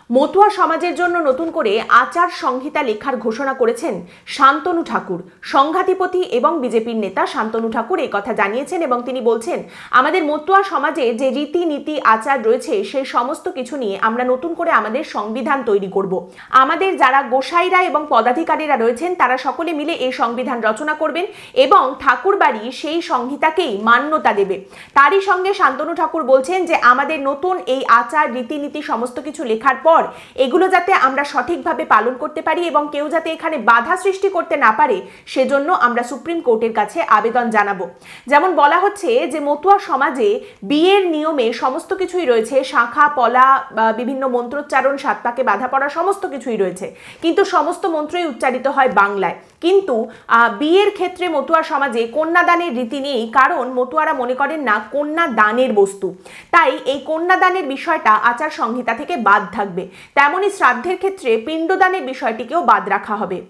মতুয়া সমাজের জন্য নতুন করে আচার সংহিতা লেখার ঘোষণা করেছেন শান্তনু ঠাকুর। সংঘাধিপতি এবং বিজেপির নেতা শান্তনু ঠাকুর এই কথা জানিয়েছেন এবং তিনি বলছেন, আমাদের মতুয়া সমাজে যে রীতিনীতি আচার রয়েছে সেই সমস্ত কিছু নিয়ে আমরা নতুন করে আমাদের সংবিধান তৈরি করব। আমাদের যারা গোসাইরা এবং পদাধিকারীরা রয়েছেন তারা সকলে মিলে এই সংবিধান রচনা করবেন এবং ঠাকুর বাড়ি সেই সংহিতাকেই মান্যতা দেবে। তারই সঙ্গে শান্তনু ঠাকুর বলছেন যে আমাদের নতুন এই আচার রীতিনীতি সমস্ত কিছু লেখার পর এগুলো যাতে আমরা সঠিকভাবে পালন করতে পারি এবং কেউ যাতে এখানে বাধা সৃষ্টি করতে না পারে সেজন্য আমরা সুপ্রিম কোর্টের কাছে আবেদন জানাবো। যেমন বলা হচ্ছে যে মতুয়া সমাজে বিয়ের নিয়মে সমস্ত কিছুই রয়েছে, শাখা পলা, বিভিন্ন মন্ত্রোচ্চারণ, সাত পাকে বাধা পড়া সমস্ত কিছুই রয়েছে, কিন্তু সমস্ত মন্ত্রই উচ্চারিত হয় বাংলায়। কিন্তু বিয়ের ক্ষেত্রে মতুয়া সমাজে কন্যাদানের রীতি নেই, কারণ মতুয়ারা মনে করেন না কন্যা দানের বস্তু। তাই এই কন্যাদানের বিষয়টা আচার সংহিতা থেকে বাদ থাকবে। তেমনি শ্রাদ্ধের ক্ষেত্রে পিণ্ডদানের বিষয়টিকেও বাদ রাখা হবে।